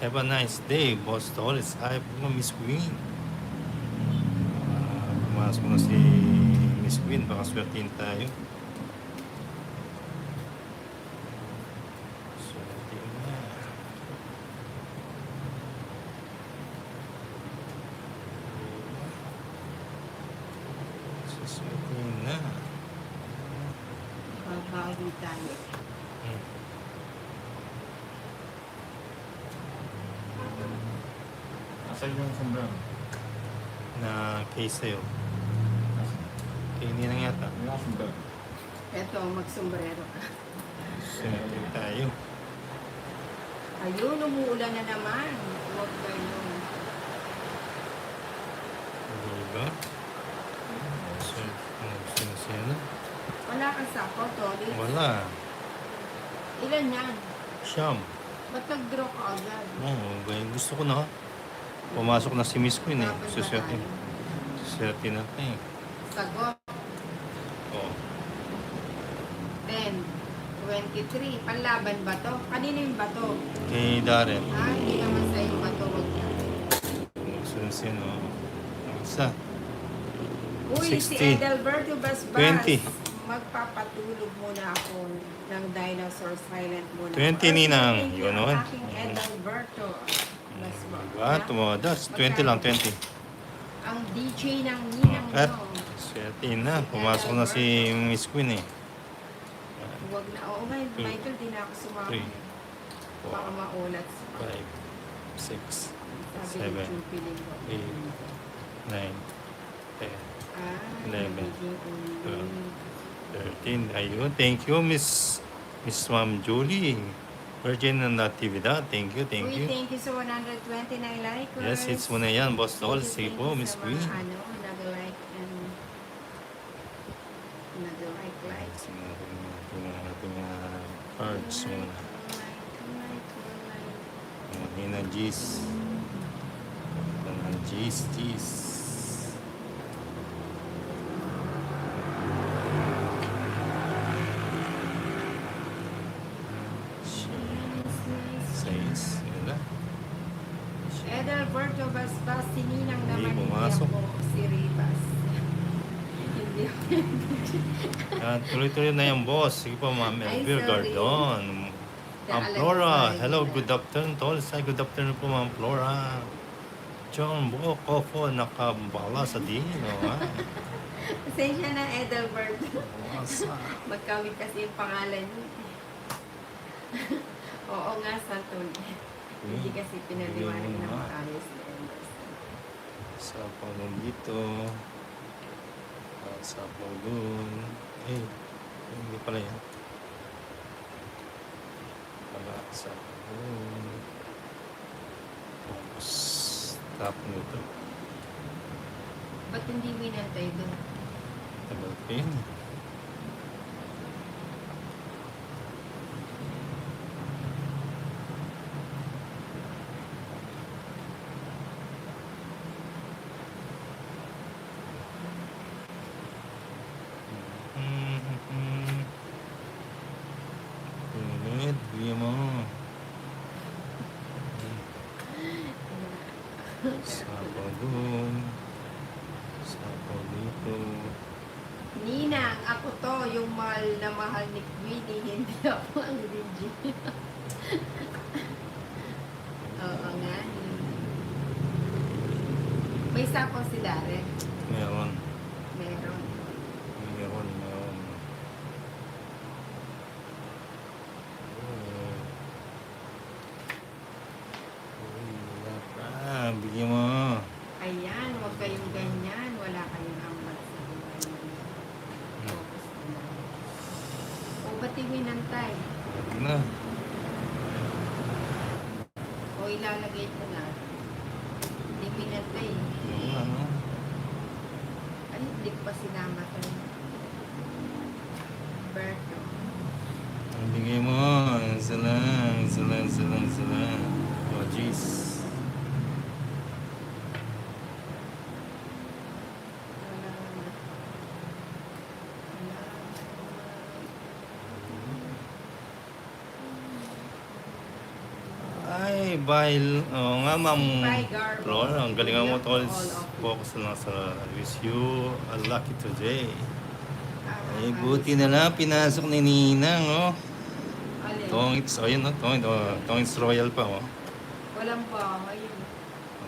Have a nice day, Boss Torres. Hi po, Miss Queen. Pumasok na si Miss Queen. Baka swertihin tayo. Swertihin na. Swertihin na. Babawi tayo. Asan yung sombrero? Na case sa'yo. Kaya hindi na yata. Yung sombrero. Eto, magsombrero ka. Swertihin tayo. Ayun, umuulan na naman. Huwag kayo. Diba? Swertihin na. Wala kang sako, Tony. Wala. Ilan yan? Siyam. Ba't nag-draw ka agad? Oo, gusto ko na. Pumasok na si Miss Queen eh. Dapat Suswerte. matalo. Suswerte natin eh. Sagot. Oo. 10. 23. Panlaban ba to? Kanino yung bato? Kay Darren. Ah, hindi naman sa yung bato. Wag na. Sunsin o. Ang isa. Uy, 60. si Edelberto Basbas. 20. Magpapatulog muna ako ng dinosaur silent muna. 20 ninang. Thank you, Yun naman. aking Edelberto Basbas. Diba? Tumadas. 20 lang, 20. Ang DJ ng ninang At nyo. swerte na. Pumasok na si Miss Queen eh. Huwag na. Oo nga, Michael, di na ako sumama. 3, Baka maulat. 5, 6, Sabi ni 7, Chupiling ko. 8, 9, 10, Ah, 11, nagiging ulo. 13. Ayun. Thank you, Miss Ma'am Julie. Virgin ng Natividad. Thank you, thank Uy, you. thank you sa 129 likers. Yes, hits mo na yan, Boss Tol. Sige Thank you, po, thank you Miss sa Queen. mga, nag-like and nag-like. Tingnan natin yung cards muna. Nina G's. G's. Says, yun na. Edelberto Basbas, sininang Hindi naman pumasok. ako si Rivas. Hindi Tuloy-tuloy na yung boss. Sige po, Ma'am Ay, Elvir sorry. Gardon. Ma'am Alam Flora. ko, Hello, Flora. good afternoon, Tol. Good afternoon po, Ma'am Flora. John Buko Kofo, nakabala sa dino. Pasensya na, Edelberto. Wasa. Magkawit kasi yung pangalan niya. Oo nga, Santon. Hindi kasi pinaliwanag Yun ng nga. maayos na Emerson. Sapaw nun dito. Sapaw dun. Eh, hindi pala yan. Wala, sapaw dun. Tapos, tap nito. Ba't hindi winantay doon? Tagal pa yun. Pinit, bigyan mo. Sapaw dun. Sapaw dito. Ninang, ako to, yung mahal na mahal ni Queenie, hindi ako ang Regina. Oo nga. May sapo si Darren. Meron. Meron. Meron. Wala pa. Bigyan mo. Ayan, huwag kayong ganyan. Wala kayong amat sa buhay mo. Focus na lang. O, ba't iwinantay? Huwag na. O, ilalagay ko na. Hindi winantay. Oo, ano? Ay, hindi ko pa sinama to. Berto. Ang bigay mo. Isa lang. Oh, jeez. Ay, nga ma'am Bye, Garbo. Flora, ang galingan mo Good tol. luck to all of you. Focus lang sa wish you a lucky today. Ay, Ah, buti na lang, pinasok ni Ninang, oh. alin? Tongits, oh, yun, oh, Tongits Royal pa, oh. Walang ba? Ayun.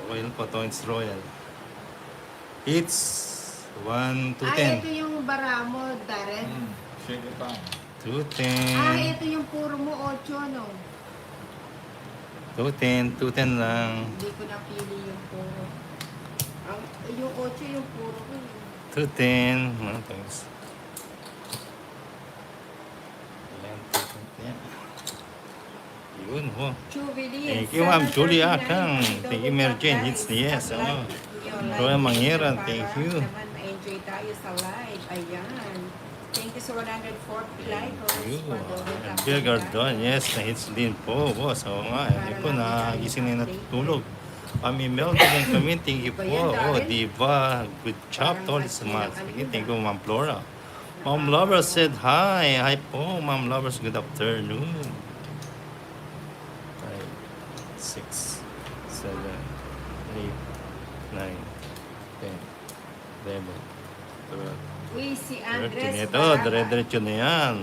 Royal pa, Tongits Royal. It's 1 to Ay, 10. ito yung bara mo, Darren. Shake it down. 2 Ah, 10. ito yung puro mo, 8, no? 2 10, 2 10 lang. Hindi ko napili yung puro. Yung 8 yung puro ko. 2 10. Ano, Tongits? Ayan, 2 10. Yun, oh. Jubilee. Thank you, Ma'am Julie Akang. Thank you, Mary Jane. It's yes, ano. Roya Mangiran, thank you. Naman ma-enjoy tayo sa live. Ayan. Thank you sa 140 likers. You. Padulog Bill Gardon, yes, na-hits din po, boss. Oo nga, hindi po, nagising na natutulog. Kami Melvin and kami, thank you po. Oh, diba? Good job, tol. Thank you, Ma'am Flora. Ma'am Lovers said hi. Hi po, Ma'am Lovers. Good afternoon. 5, 6, 7, 8, 9, 10, 11, 12. Uy, si Andres. Ito, dire-diretso na yan.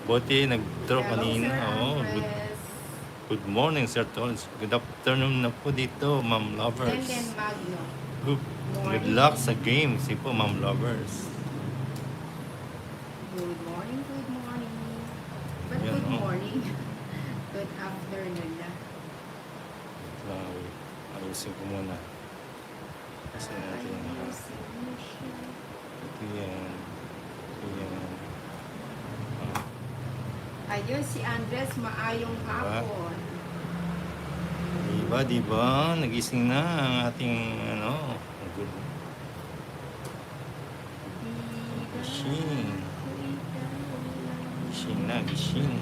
Buti nag-draw kanina. Oh, good morning, Sir Tolls. Good afternoon na po dito, Ma'am Lovers. Lenden Magno. Good luck sa game, si po, Ma'am Lovers. Good morning, good morning. But Ayan, good oh. morning. Good afternoon na. Ayusin ko muna. Kasi natin ito yan. Ito yan. Ayun, si Andres, maayong hapon. Diba? Nagising na ang ating, ano, good gising. Gising.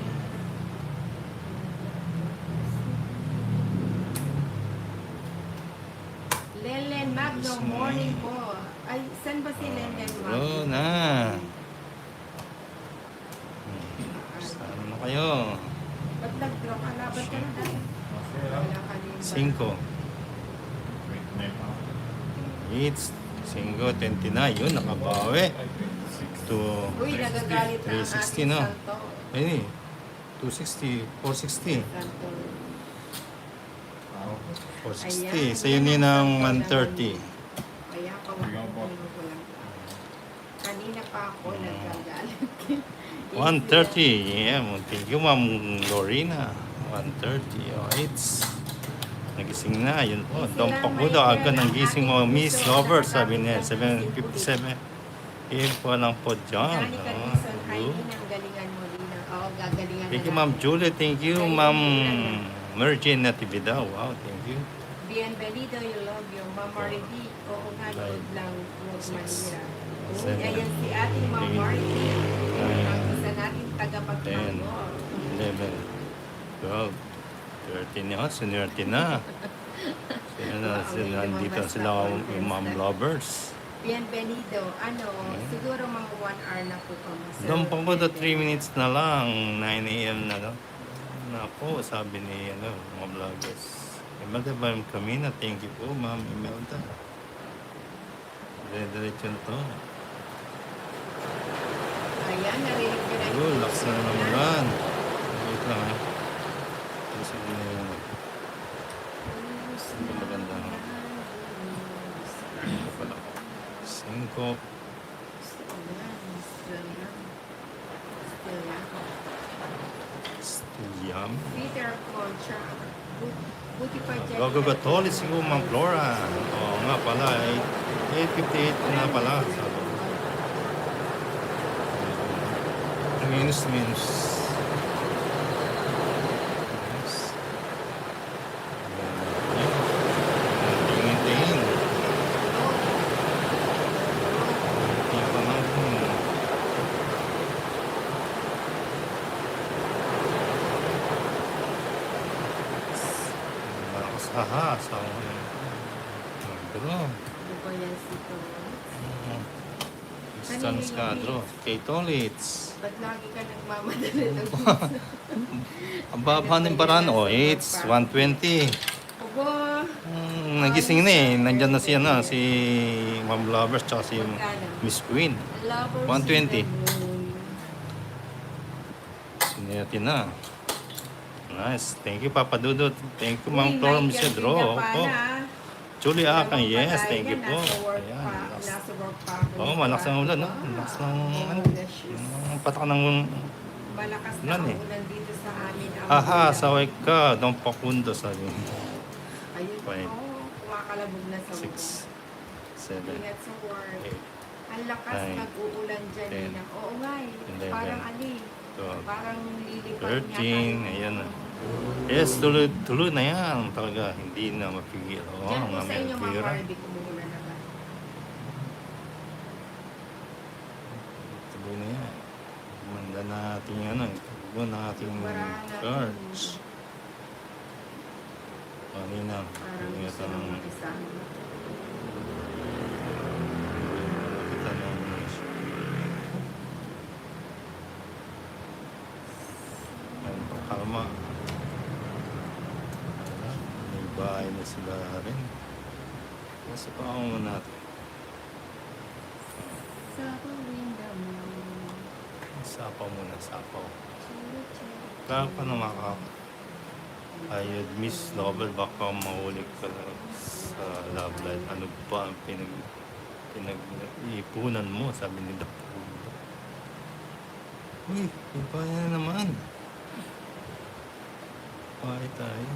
Lelen Magno, Gising. morning po. Ay, saan ba si Lelen Magno? Hello na. Saan na kayo? Ba't nag-draw ka? Laban ka na dahil. Wala ka din ba? 5. It's 5:29. Yun, nakabawi. To Uy, nagagalit na ang 360 ating na. santo. Ayun eh. 260, 460. Santo. 460. Sa yun yun ang 130. Kaya kawalan ko lang. Kanina pa ako nagagalit. 130. Yeah, thank you, Ma'am Lorena. 130. Oh, it's nagising na. Yun po. Dompak mo daw. Aga ng gising mo. Miss Lover, sabi niya. 7:57. Yun po lang po dyan. Johnny Oh, Carlison, hi good. din ang galingan mo din. Oo, gagalingan Thank you, na Ma'am natin. Julie. Thank you, Ma'am Mary Jane Natividad. Wow, thank you. Bienvenido, you love you. Mama Ridi, oo nga, load lang. Huwag manira. Seven. Ayan si ating Mama Ridi. Nine. Ang isa nating tagapagtanggol. 11, 12, 13 na. Sinerte na. Nandito sila yung Ma'am Lovers. Bienvenido. Ano, siguro mga 1 hour na po kami. Dumpang ko to 3 minutes na lang. 9 a.m. na lang. Na po, sabi ni mga vloggers. Imelda ba yung kami na? Thank you po, Ma'am Imelda. Dire-diretso na to. Ayan, narinig ko na Oh, lakas na ng ulan. Wait lang ha. Kasi na yun. Maganda. Ito pala. 5. Still yum. Peter Concha. Buti pa dyan. Gagagatolis siguro, Ma'am Flora. Oo nga pala. 8:58 na pala. Minus. Yes. Tingin. Tingin pa natin. Malakas haha. Sa Dro. Ano ba yan si Stans ka, Dro. Kay Tolits. Ba't lagi ka nagmamadali ng Ang baba ng paraan. Oh, it's 120. Obo, Nagising na eh. Nandyan na si, ano, si Ma'am Lovers tsaka si Miss Queen. lovers 120. in the moon. Sineti na. Nice. Thank you, Papa Dudut. Thank you, Uy, Ma'am Flor, Michael Mr. Dro. Villapana, Opo. ah. Julie Akang, Alam mo, yes. patay Thank you niya, po. Nasa work Ayan. pa, nasa work pa ako. Oo, malakas ang ulan, no? Malakas ng, ano, patak ng, Malakas na ulan ang eh. ulan dito sa amin. Ang aha, ulan. saway ka. Don't pakundo, sabi. Ayun, Five, kumakalabog na sa 6, ulan. 7, Ingat sa work. 8, Ang lakas nine, nag-uulan dyan. 10, Nina. Oo nga eh. 11, Parang ali. 12, Parang lilipad 13, ayan na. Yes, tuloy na yan. Talaga, hindi na mapigil. Oo, Diyan po mga sa inyo mga Melvira. Barbie, kumuulan na ba? Tuloy na yan. Manda natin yung ano. Tuloy na natin yung Barahan natin. cards. Kanina. Parang Ito gusto nang makisama. Kita ng ayun, kalma. Wala. May bahay na sila rin. Nasa pa ako natin. Sa window mo. Sapaw muna, sapaw. Kaya pa na ayod, Miss Nobel, baka mahuli ka sa love life. Ano ba ang pinag-iipunan mo? Sabi ni Dr. Uy, iba na naman. Bakit tayo?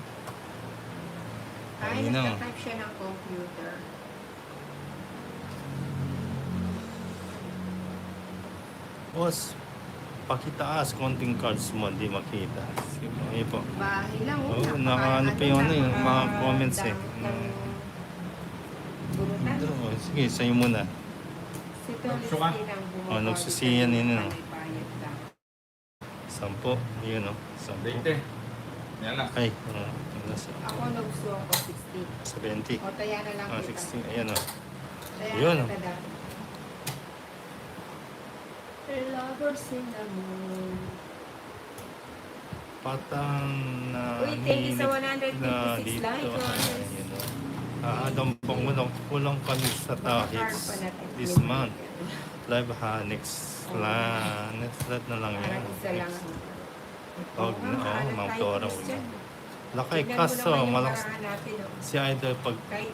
Ay, Kanina. nagtatype siya ng computer. Boss, pakitaas konting cards mo, di makita. Sige, okay po. Bahay lang. Oo, napaka- naka-ano pa yung ano, yung mga napaka- comments eh. Burutan. Oh, sige, sa'yo muna. Si Tolis Suka. lang bumaba. Oh, nagsisiyan yun, May ano. bayad lang. 10, yun o. 10. Date. Yan na. Ay, nasa Ako nagso ako 60. 70. O, taya na lang kita. 60, ayan o. Taya Yun. na kita dati. Lovers in the moon. Patang na Uy, thank you sa hilit 156 na likes. dito. Ayun o. Dampang mo daw, kulang kami sa tahits this month. Live ha, next flat na lang yan. Parang isa lang. Huwag na, Ma'am Flora. Lakay Tignan mo kaso, naman yung malakas paraan natin, oh. si Idol pag Kahit